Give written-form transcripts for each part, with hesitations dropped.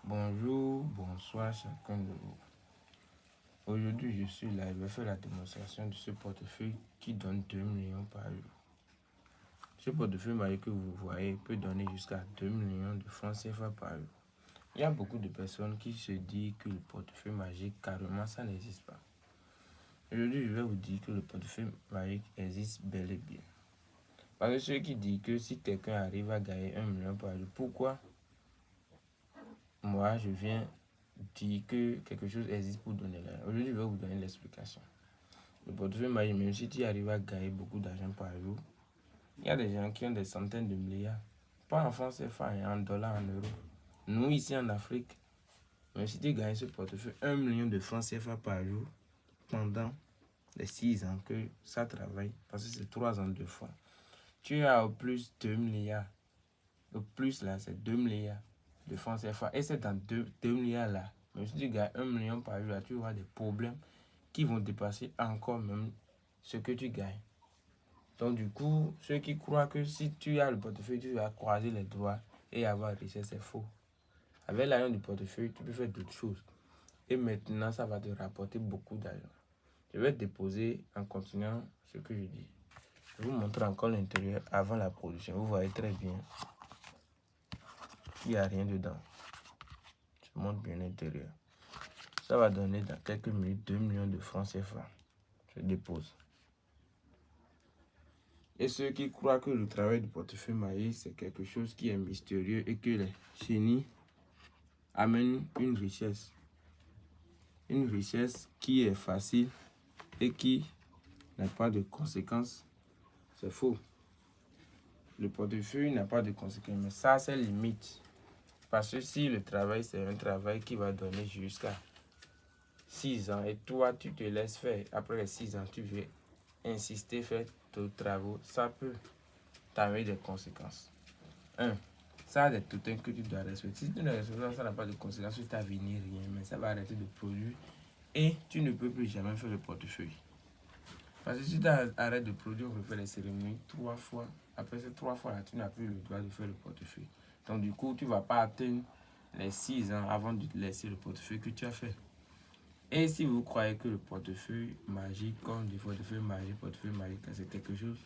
Bonjour, bonsoir chacun de vous. Aujourd'hui, je suis là, je vais faire la démonstration de ce portefeuille qui donne 2 millions par jour. Ce portefeuille magique que vous voyez peut donner jusqu'à 2 millions de francs CFA par jour. Il y a beaucoup de personnes qui se disent que le portefeuille magique, carrément, ça n'existe pas. Aujourd'hui, je vais vous dire que le portefeuille magique existe bel et bien. Parce que ceux qui disent que si quelqu'un arrive à gagner 1 million par jour, pourquoi moi je viens dire que quelque chose existe pour donner l'argent? Aujourd'hui, je vais vous donner l'explication. Le portefeuille magique, même si tu arrives à gagner beaucoup d'argent par jour, il y a des gens qui ont des centaines de milliards. Pas en francs CFA, en dollars, en euros. Nous, ici en Afrique, même si tu gagnes ce portefeuille 1 million de francs CFA par jour, pendant les 6 ans que ça travaille, parce que c'est 3 ans de fois, tu as au plus 2 milliards. Le plus là, c'est 2 milliards de francs CFA. Et c'est dans 2 milliards là, même si tu gagnes 1 million par jour, là, tu auras des problèmes qui vont dépasser encore même ce que tu gagnes. Donc du coup, ceux qui croient que si tu as le portefeuille, tu vas croiser les doigts et avoir richesse, c'est faux. Avec l'argent du portefeuille, tu peux faire d'autres choses. Et maintenant, ça va te rapporter beaucoup d'argent. Je vais déposer en continuant ce que je dis. Je vous montre encore l'intérieur avant la production. Vous voyez très bien. Il n'y a rien dedans. Je montre bien l'intérieur. Ça va donner dans quelques minutes 2 millions de francs CFA. Je dépose. Et ceux qui croient que le travail du portefeuille magique, c'est quelque chose qui est mystérieux et que les génies amènent une richesse. Une richesse qui est facile et qui n'a pas de conséquences, c'est faux. Le portefeuille n'a pas de conséquences, mais ça, c'est limite. Parce que si le travail, c'est un travail qui va donner jusqu'à 6 ans et toi, tu te laisses faire. Après les 6 ans, tu veux insister, faire tes travaux, ça peut t'amener des conséquences. 1. Ça a des totems que tu dois respecter. Si tu ne respectes pas, ça n'a pas de conséquences sur ta vie ni rien, mais ça va arrêter de produire et tu ne peux plus jamais faire le portefeuille. Parce que si tu arrêtes de produire, on refait les cérémonies 3 fois. Après ces 3 fois-là, tu n'as plus le droit de faire le portefeuille. Donc du coup, tu ne vas pas atteindre les 6 ans avant de te laisser le portefeuille que tu as fait. Et si vous croyez que le portefeuille magique, comme le portefeuille magique, c'est quelque chose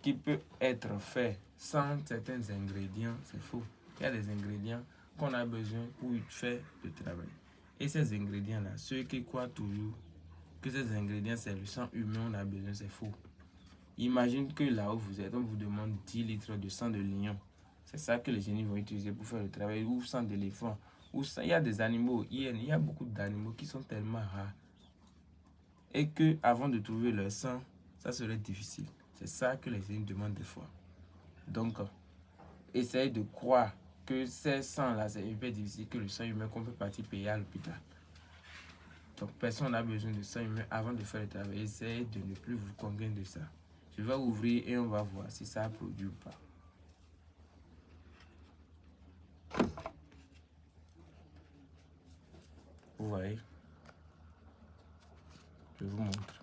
qui peut être fait sans certains ingrédients, c'est faux. Il y a des ingrédients qu'on a besoin pour faire le travail. Et ces ingrédients-là, ceux qui croient toujours que ces ingrédients, c'est le sang humain, on a besoin, c'est faux. Imagine que là où vous êtes, on vous demande 10 litres de sang de lion. C'est ça que les génies vont utiliser pour faire le travail, ou sang d'éléphant. Il y a des animaux, il y a beaucoup d'animaux qui sont tellement rares. Et que avant de trouver leur sang, ça serait difficile. C'est ça que les génies demandent des fois. Donc, essayez de croire que ces sangs-là, c'est hyper difficile, que le sang humain qu'on peut partir payer à l'hôpital. Donc, personne n'a besoin de sang humain avant de faire le travail. Essayez de ne plus vous convaincre de ça. Je vais ouvrir et on va voir si ça a produit ou pas. Vous voyez? Je vous montre.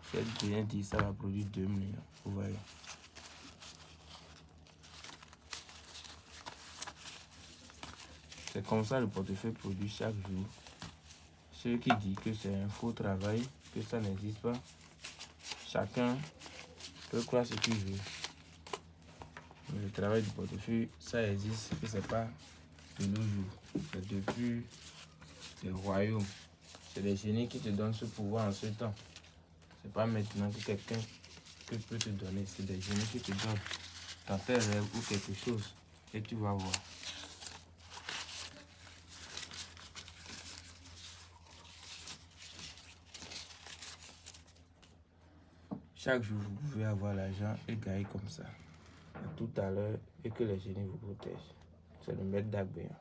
Faites bien dire ça va produire 2 millions. Vous voyez? C'est comme ça le portefeuille produit chaque jour. Ceux qui disent que c'est un faux travail, que ça n'existe pas, chacun peut croire ce qu'il veut. Mais le travail du portefeuille, ça existe, et c'est pas de nos jours. C'est depuis les royaumes. C'est les génies qui te donnent ce pouvoir en ce temps. C'est pas maintenant que quelqu'un peut te donner. C'est des génies qui te donnent dans tes rêves ou quelque chose. Et tu vas voir. Chaque jour, vous pouvez avoir l'argent et gagner comme ça. À tout à l'heure et que les génies vous protègent. C'est le maître d'Agbéan.